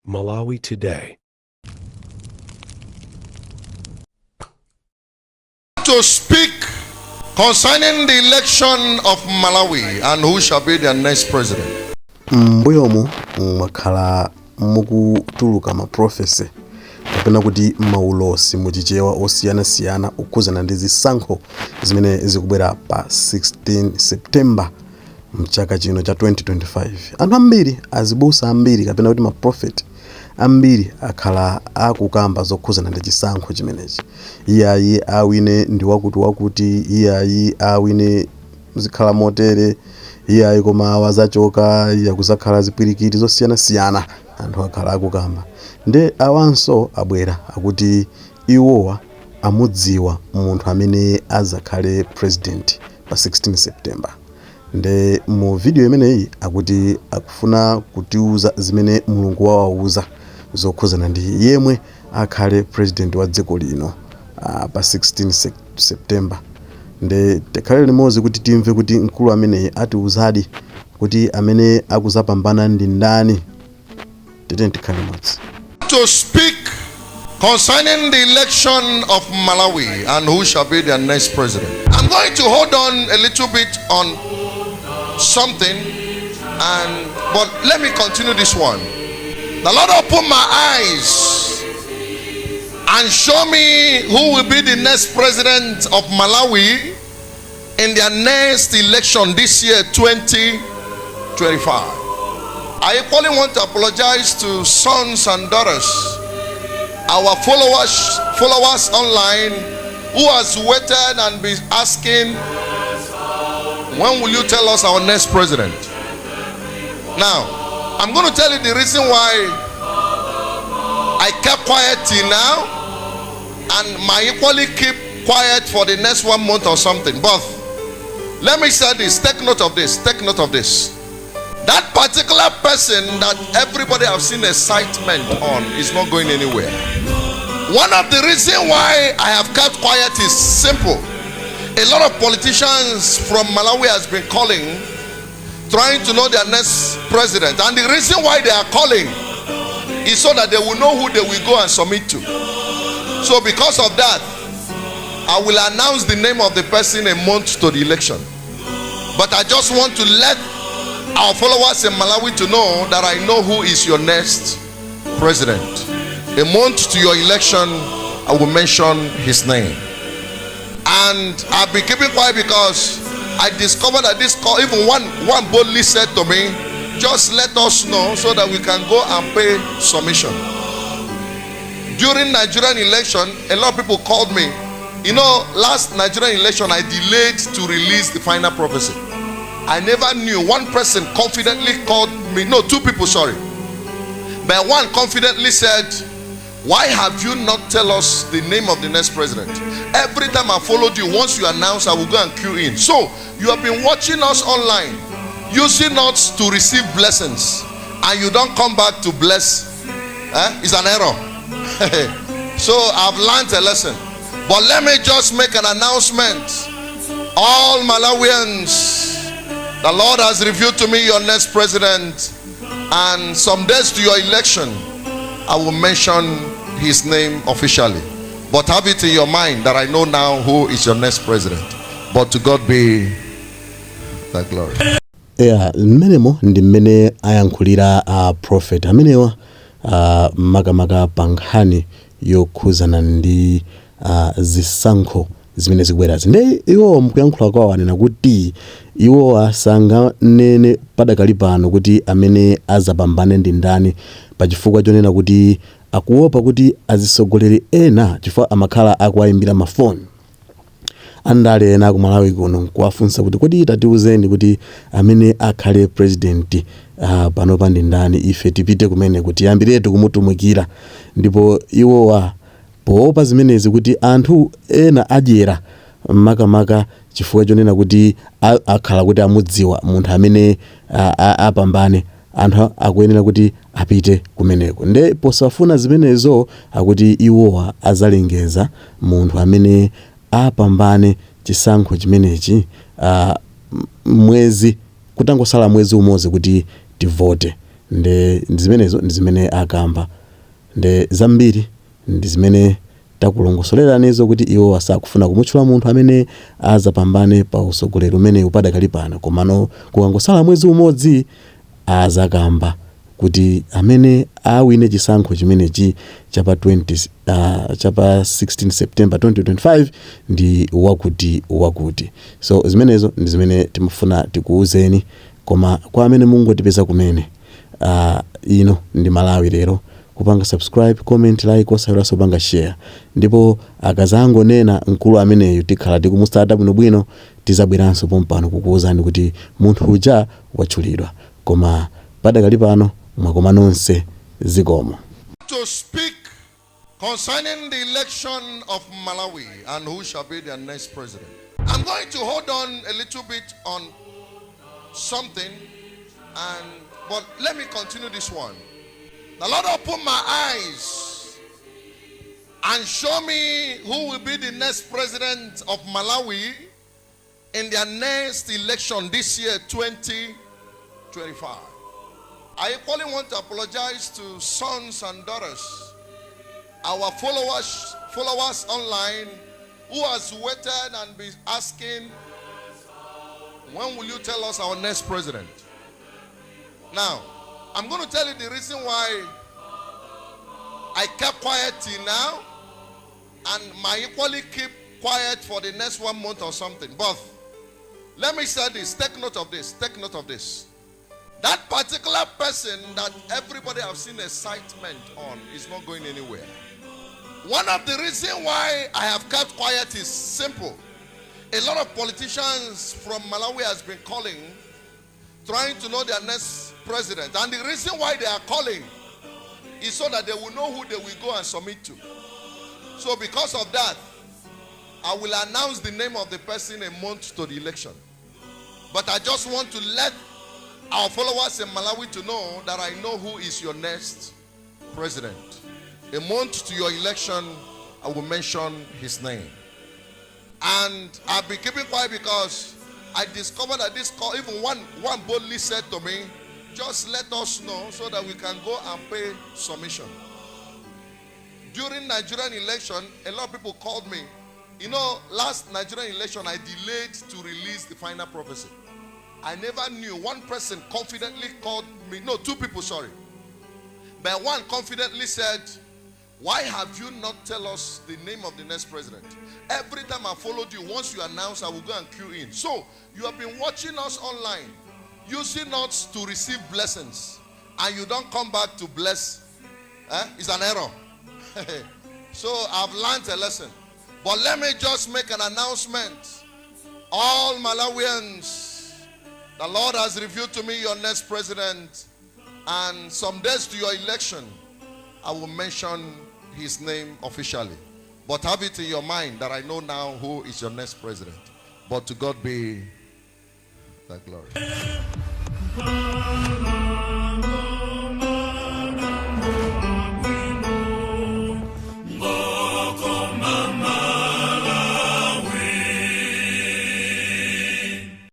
Malawi today. To speak concerning the election of Malawi and who shall be their next president. Mbuyomu makhala mukutuluka maprofesi kapena kuti maulosi muchichewa osiyana-siyana okhudzana ndi zisankho zimene zikubwera pa 16 September mchaka chino cha 2025. Anthu ambiri, azibusa ambiri kapena kuti maprofeti ambiri akhala akukamba zokhudzana ndi chisankho chimenechi. Iyayi awine ndi wakuti iyayi awine zikhala motere, iyayi koma awazachoka, yakuzakhala zipwirikiti zosiyana-siyana anthu akhala akukamba. Nde awanso abwera akuti iwowa amudziwa munthu amene azakhale president pa 16 September. Nde mu video imeneyi akuti akufuna kutiuza zimene Mulungu wawauza zokhudzana ndi yemwe akhale president wa dziko lino pa 16 September. Nde tekhale limodzi kuti timve kuti mkulu ameneyi atiuzadi kuti amene akuzapambana ndi ndani. Tikhale limodzi. To speak concerning the election of Malawi and who shall be their next president. I'm going to hold on a little bit on something, but let me continue this one. The Lord open my eyes and show me who will be the next president of Malawi in their next election this year, 2025. I equally want to apologize to sons and daughters, our followers online, who has waited and been asking, when will you tell us our next president? Now, I'm going to tell you the reason why I kept quiet till now, and might equally keep quiet for the next 1 month or something. But let me say this, take note of this, take note of this. That particular person that everybody have seen excitement on is not going anywhere. One of the reasons why I have kept quiet is simple. A lot of politicians from Malawi has been calling, trying to know their next president. And the reason why they are calling is so that they will know who they will go and submit to. So because of that, I will announce the name of the person a month to the election. But I just want to let our followers in Malawi to know that I know who is your next president. A month to your election, I will mention his name. And I've been keeping quiet because I discovered that this call, even one boldly said to me, just let us know so that we can go and pay submission. During Nigerian election, a lot of people called me. You know, last Nigerian election, I delayed to release the final prophecy. I never knew. One person confidently called me, no, two people, sorry. But one confidently said, why have you not tell us the name of the next president? Every time I followed you, once you announce, I will go and queue in. So, you have been watching us online, using us to receive blessings, and you don't come back to bless. It's an error. So, I've learned a lesson. But let me just make an announcement. All Malawians, the Lord has revealed to me your next president, and some days to your election, I will mention his name officially. But have it in your mind that I know now who is your next president. But to God be the glory. Yeah, mmenemo ndi mmene ayankhulira prophet amenewa makamaka pankhani yokhuzana ndi zisankho zimene zikubwerazi. Ndi iwo mkuyankhula kwawo anena kuti iwo sanganene padakali pano kuti amene azapambane ndi ndani, pachifukwa chonena kuti akuopa kuti azisogoleri ena chifukwa amakhala akuwayimbira mafoni andale ena ku Malawi kuno kuwafunsa kuti kodi tatiuzeni kuti amene akhale president panopa ndi ndani, ife tipite kumene kuti yambiretu kumutumikira. Ndipo iwowa poopa zimenezi kuti anthu ena adyera makamaka chifukwa chonena kuti akhala kuti amudziwa munthu amene apambane, anthu akuyenera kuti apite kumeneko. Nde posafuna zimenezo akuti iwowa azalengeza munthu amene apambane chisankho chimenechi mwezi kutangosala mwezi umodzi kuti tivote. ndi zimenezo ndi zimene akamba ndi zambiri ndi zimene takulongosoleranizo kuti iwo asakufuna kumutchula munthu amene azapambane pa usogoleri umene upadakali pano, komano kukangosala mwezi umodzi azakamba kuti amene awine chisankho chimenechi chapa 16 September 2025 ndi wakuti. So zimenezo ndi zimene timafuna tikuuzeni, koma kwa amene mungotipeza kumene ino ndi Malawi lero, kupanga subscribe, comment, like, osayulaso panga share. Ndipo akazangonena mkulu ameneyu tikhala tikumustada bwinobwino tizabweranso pompano kukuuzani kuti munthu uja watchulidwa, koma padakali pano mwakoma nonse zikomo. To speak concerning the election of Malawi and who shall be their next president. I'm going to hold on a little bit on something, but let me continue this one. The Lord open my eyes and show me who will be the next president of Malawi in their next election this year, 2025. I equally want to apologize to sons and daughters, our followers online, who has waited and been asking, when will you tell us our next president? Now, I'm going to tell you the reason why I kept quiet till now, and might equally keep quiet for the next 1 month or something. But let me say this, take note of this. That particular person that everybody have seen excitement on is not going anywhere. One of the reasons why I have kept quiet is simple. A lot of politicians from Malawi has been calling, trying to know their next president. And the reason why they are calling is so that they will know who they will go and submit to. So because of that, I will announce the name of the person a month to the election. But I just want to let our followers in Malawi to know that I know who is your next president. A month to your election, I will mention his name. And I've been keeping quiet because I discovered that this call, even one boldly said to me, just let us know so that we can go and pay submission. During Nigerian election, a lot of people called me. You know, last Nigerian election, I delayed to release the final prophecy. I never knew. One person confidently called me. No, two people, sorry. But one confidently said, why have you not tell us the name of the next president? Every time I followed you, once you announce, I will go and queue in. So, you have been watching us online, using us to receive blessings, and you don't come back to bless. It's an error. So, I've learned a lesson. But let me just make an announcement. All Malawians, the Lord has revealed to me your next president, and some days to your election, I will mention his name officially. But have it in your mind that I know now who is your next president. But to God be the glory.